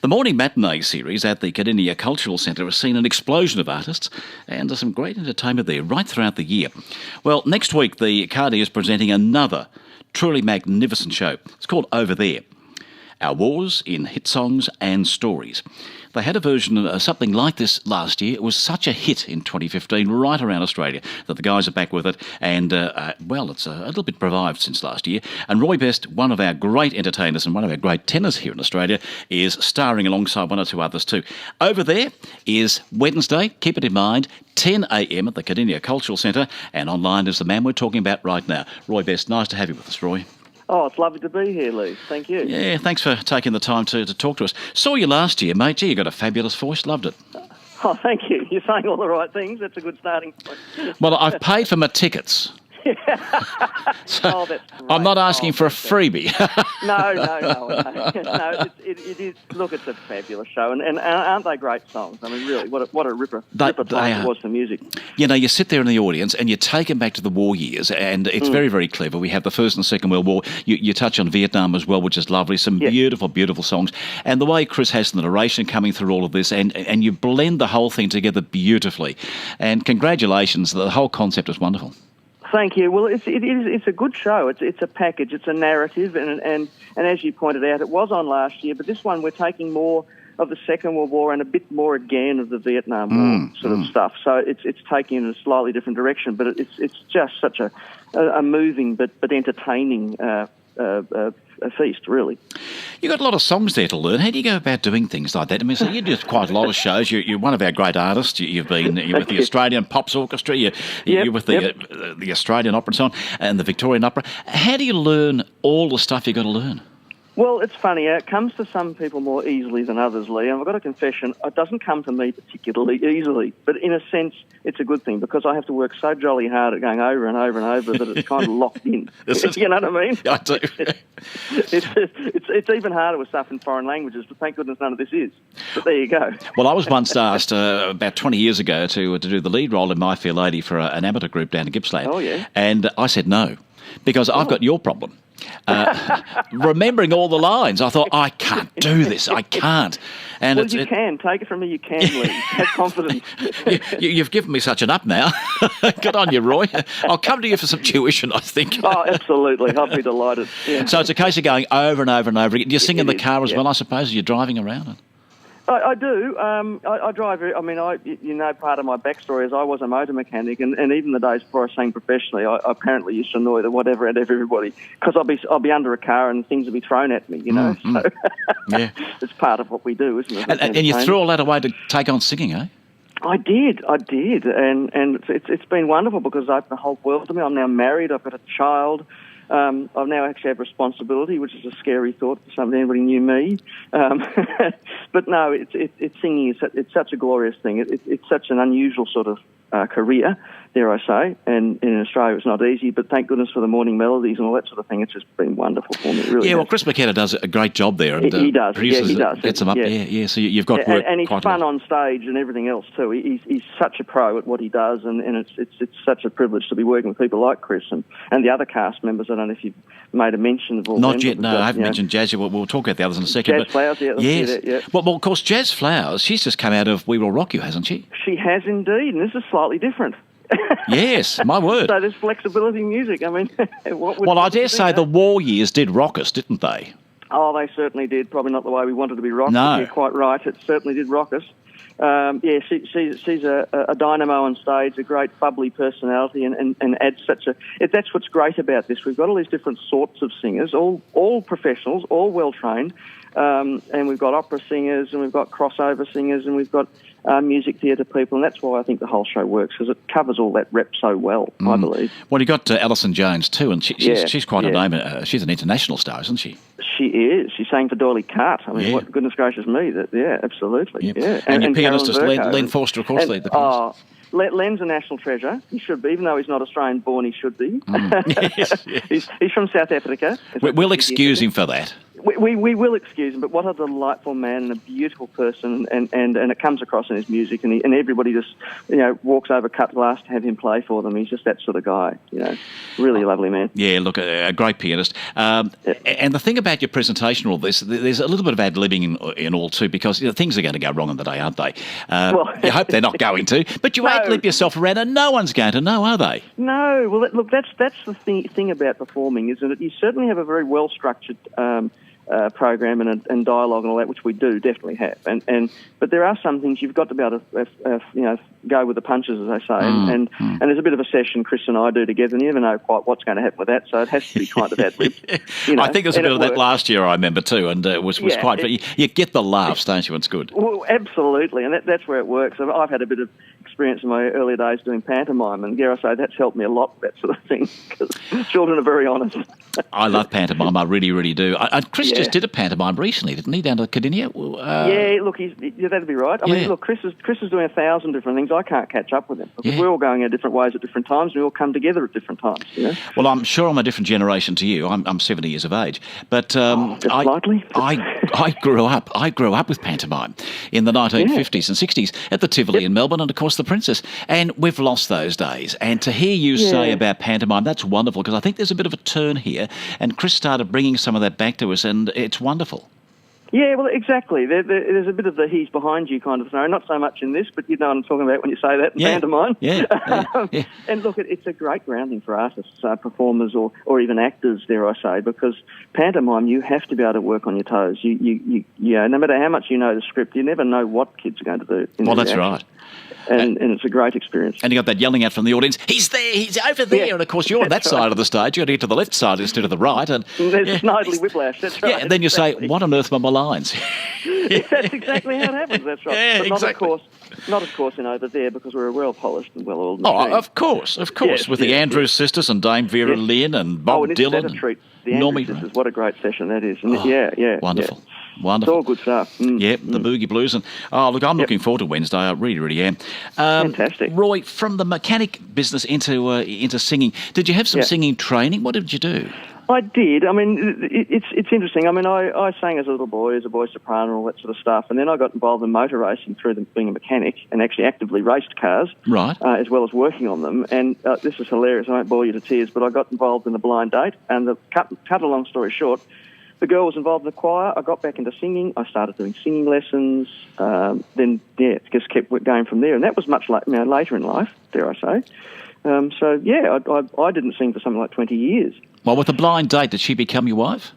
The morning matinee series at the Cardinia Cultural Centre has seen an explosion of artists and there's some great entertainment there right throughout the year. Well, next week the Cardi is presenting another truly magnificent show. It's called Over There. Our Wars in Hit Songs and Stories. They had a version of something like this last year. It was such a hit in 2015 right around Australia that the guys are back with it. And, it's a little bit revived since last year. And Roy Best, one of our great entertainers and one of our great tenors here in Australia, is starring alongside one or two others too. Over There is Wednesday, keep it in mind, 10 a.m. at the Cardinia Cultural Centre. And online is the man we're talking about right now. Roy Best, nice to have you with us, Roy. Oh, it's lovely to be here, Leigh. Thank you. Yeah, thanks for taking the time to talk to us. Saw you last year, mate. Gee, you got a fabulous voice. Loved it. Oh, thank you. You're saying all the right things. That's a good starting point. Well, I've paid for my tickets. So that's great. I'm not asking for a freebie. No. No, it is. Look, it's a fabulous show, and aren't they great songs? I mean, really, what a ripper time it was for music. You know, you sit there in the audience and you take them back to the war years, and it's very, very clever. We have the First and Second World War. You touch on Vietnam as well, which is lovely. Some beautiful, beautiful songs. And the way Chris has the narration coming through all of this, and you blend the whole thing together beautifully. And congratulations, the whole concept is wonderful. Thank you. Well, it's a good show. It's a package. It's a narrative, and as you pointed out, it was on last year. But this one, we're taking more of the Second World War and a bit more again of the Vietnam War sort of stuff. So it's taking it in a slightly different direction. But it's just such a moving but entertaining a feast, really. You've got a lot of songs there to learn. How do you go about doing things like that? I mean, so you do quite a lot of shows. You're one of our great artists. You're with the Australian Pops Orchestra. You're with the Australian Opera and so on, and the Victorian Opera. How do you learn all the stuff you've got to learn? Well, it's funny. It comes to some people more easily than others, Leigh. And I've got a confession. It doesn't come to me particularly easily. But in a sense, it's a good thing because I have to work so jolly hard at going over and over and over that it's kind of locked in. You know what I mean? I do. It's even harder with stuff in foreign languages, but thank goodness none of this is. But there you go. Well, I was once asked about 20 years ago to do the lead role in My Fair Lady for an amateur group down in Gippsland. Oh, yeah. And I said no, because I've got your problem. Remembering all the lines, I thought, I can't do this. I can't. And well, you can. Take it from me, you can, Leigh. Have confidence. You've given me such an up now. Good on you, Roy. I'll come to you for some tuition, I think. Oh, absolutely. I'll be delighted. Yeah. So it's a case of going over and over and over again. Do you sing in the car as well, I suppose, as you're driving around? I do. I drive. I mean, part of my backstory is I was a motor mechanic, and even the days before I sang professionally, I apparently used to annoy the whatever out of everybody because I'll be under a car and things will be thrown at me, you know. So yeah, it's part of what we do, isn't it? And you threw all that away to take on singing, eh? I did, and it's been wonderful because I opened the whole world to me. I'm now married. I've got a child. I've now actually have responsibility, which is a scary thought for anybody knew me. But no, it's singing. It's such a glorious thing. It's such an unusual sort of career, dare I say. And in Australia, it's not easy. But thank goodness for the morning melodies and all that sort of thing. It's just been wonderful for me. It really. Yeah, well, Chris McKenna does a great job there. And, he does. Produces he does. Gets them up. Yeah. So you've got work and he's quite fun on stage and everything else too. He's such a pro at what he does, and it's such a privilege to be working with people like Chris and the other cast members. I don't know if you've made a mention of all of them. Not yet, no. I haven't mentioned Jazz. We'll talk about the others in a second. Jazz Flowers, yes. Well, of course, Jazz Flowers, she's just come out of We Will Rock You, hasn't she? She has indeed, and this is slightly different. Yes, my word. So there's flexibility in music. I mean, I dare say the war years did rock us, didn't they? Oh, they certainly did. Probably not the way we wanted to be rocked. No. But you're quite right. It certainly did rock us. She's a dynamo on stage, a great bubbly personality, and adds that's what's great about this. We've got all these different sorts of singers, all professionals, all well trained, and we've got opera singers, and we've got crossover singers, and we've got music theatre people, and that's why I think the whole show works, because it covers all that rep so well, I believe. Well, you got Alison Jones too, and she's quite a name. She's an international star, isn't she? She is. She sang for Doily Cart. I mean, what goodness gracious me! Absolutely. Yep. Yeah. And your pianist is Len Forster, of course. The pianist. Len's a national treasure. He should be, even though he's not Australian-born. He should be. Yes. He's from South Africa. We'll excuse him for that. We will excuse him, but what a delightful man and a beautiful person, and it comes across in his music, and everybody just, walks over cut glass to have him play for them. He's just that sort of guy, really lovely man. Yeah, look, a great pianist. And the thing about your presentation, all this, there's a little bit of ad-libbing in all too, because things are going to go wrong on the day, aren't they? You hope they're not going to, but you ad-lib yourself around and no one's going to know, are they? No, well, look, that's the thing about performing, is that you certainly have a very well-structured program and dialogue and all that, which we do definitely have. But there are some things you've got to be able to, go with the punches, as they say. And there's a bit of a session Chris and I do together, and you never know quite what's going to happen with that, so it has to be kind of ad-libbed. I think there's a bit of that last year, I remember too, and it was quite... You get the laughs, don't you? It's good. Well, absolutely, and that's where it works. I've had a bit of experience in my early days doing pantomime, and dare I say, that's helped me a lot, that sort of thing, because children are very honest. I love pantomime, I really, really do. Chris just did a pantomime recently, didn't he, down to Cardinia? Look, that'd be right. I mean, look, Chris is doing 1,000 different things. I can't catch up with him, because we're all going our different ways at different times, and we all come together at different times, Well, I'm sure I'm a different generation to you. I'm 70 years of age, but I grew up with pantomime in the 1950s and 60s at the Tivoli in Melbourne, and of course the Princess, and we've lost those days. And to hear you say about pantomime, that's wonderful, because I think there's a bit of a turn here, and Chris started bringing some of that back to us, and it's wonderful. Yeah, well, exactly. There's a bit of the he's behind you kind of scenario. Not so much in this, but you know what I'm talking about when you say that in pantomime. Yeah. And look, it's a great grounding for artists, performers, or even actors, dare I say, because pantomime, you have to be able to work on your toes. You no matter how much you know the script, you never know what kids are going to do. Well, that's right. And it's a great experience. And you got that yelling out from the audience, he's there, he's over there. Yeah, and of course, you're on that side of the stage. You've got to get to the left side instead of the right. And there's snidely whiplash, that's right. Yeah, and then you say, what on earth were my lines? That's exactly how it happens, that's right. Yeah, but exactly. Not of course, over there, because we're a well-polished and well-oiled machine. Oh, of course. With the Andrews sisters and Dame Vera Lynn and Bob Dylan. That's a treat. The Andrews sisters, what a great session that is. Wonderful. Yeah. Wonderful. It's all good stuff. The Boogie Blues. And look, I'm looking forward to Wednesday. I really, really am. Fantastic. Roy, from the mechanic business into singing, did you have some singing training? What did you do? I did. I mean, it's interesting. I mean, I sang as a little boy, as a boy soprano and all that sort of stuff, and then I got involved in motor racing through being a mechanic and actually actively raced cars, right? As well as working on them. And this is hilarious. I won't bore you to tears, but I got involved in a blind date, and cut a long story short, the girl was involved in the choir. I got back into singing. I started doing singing lessons. Then, it just kept going from there. And that was much later in life, dare I say. I didn't sing for something like 20 years. Well, with the blind date, did she become your wife?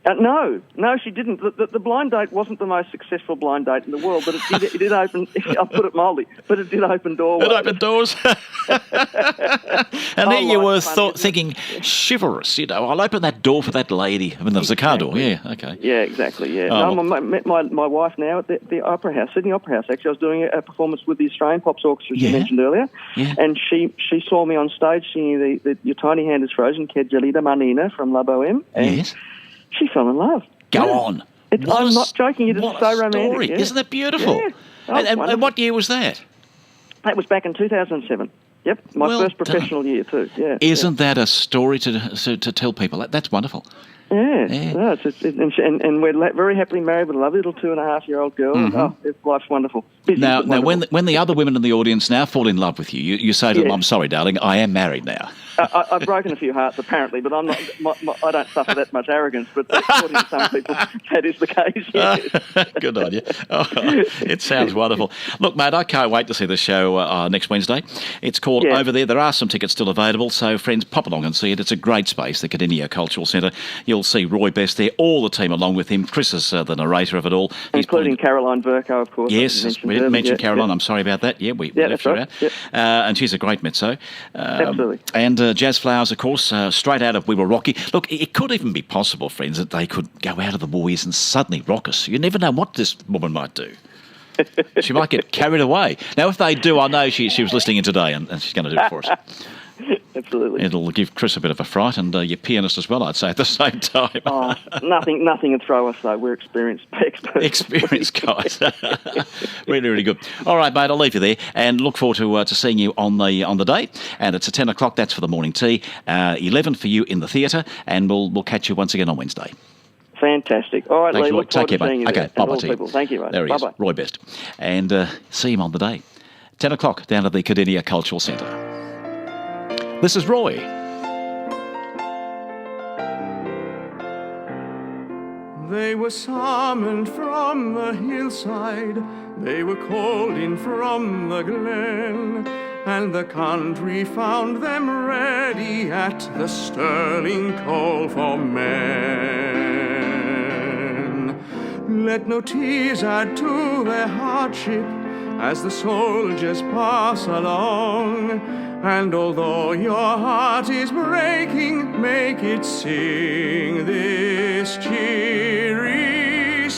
No, she didn't. The blind date wasn't the most successful blind date in the world, but it did open, I'll put it mildly, but it did open doorways. It opened doors. And there you were thinking, chivalrous, I'll open that door for that lady. I mean, there was a car door, yeah, okay. Yeah, exactly, yeah. I met my wife now at the Opera House, Sydney Opera House. Actually, I was doing a performance with the Australian Pops Orchestra, as you mentioned earlier, and she saw me on stage singing the Your Tiny Hand is Frozen, Che Gelida Manina from La Boheme, and she fell in love. Go on. I'm not joking. It is so romantic. Story. Yeah. Isn't that beautiful? Yeah. And what year was that? That was back in 2007. Yep, my first professional year too. Yeah. Isn't that a story to tell people? That's wonderful. Yeah. No, and we're very happily married with a lovely little 2.5-year-old girl. Mm-hmm. Life's wonderful. Busy, now, wonderful. when the other women in the audience now fall in love with you, you say to them, "I'm sorry, darling, I am married now." I've broken a few hearts, apparently, but I'm not. I don't suffer that much arrogance. But according to some people, that is the case. Yes. Good on you. Oh, it sounds wonderful. Look, mate, I can't wait to see the show next Wednesday. It's called Over There. There are some tickets still available, so friends, pop along and see it. It's a great space, the Cardinia Cultural Centre. You'll see Roy Best there, all the team along with him. Chris is the narrator of it all. Including Caroline Verco, of course. Yes, we didn't mention Caroline. I'm sorry about that. Yeah, we left her out. Yep. And she's a great mezzo. Absolutely. And Jazz Flowers, of course, straight out of We Were Rocky. Look, it could even be possible, friends, that they could go out of the movies and suddenly rock us. You never know what this woman might do. She might get carried away. Now, if they do, I know she was listening in today and she's going to do it for us. Absolutely. It'll give Chris a bit of a fright and your pianist as well, I'd say, at the same time. Nothing can throw us, though. We're experienced experts. Experienced guys. Really, really good. All right, mate, I'll leave you there and look forward to seeing you on the day. And it's at 10 o'clock. That's for the morning tea. 11 for you in the theatre. And we'll catch you once again on Wednesday. Fantastic. All right, Thanks, Leigh. Roy. Look forward Take to care, seeing mate. you Okay, there. bye-bye And all to you. people. Thank you, mate. There he is, Bye-bye. Roy Best. And see him on the day. 10 o'clock down at the Cardinia Cultural Centre. This is Roy. They were summoned from the hillside, they were called in from the glen, and the country found them ready at the sterling call for men. Let no tears add to their hardship as the soldiers pass along, and although your heart is breaking, make it sing this cheery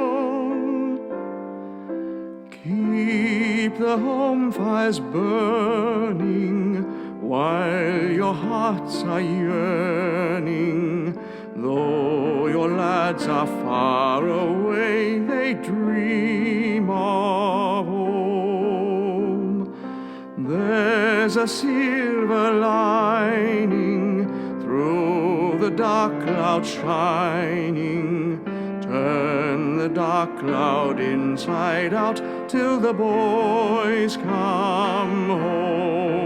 song. Keep the home fires burning while your hearts are yearning. Though your lads are far away, they dream of home. There's a silver lining through the dark cloud shining. Turn the dark cloud inside out till the boys come home.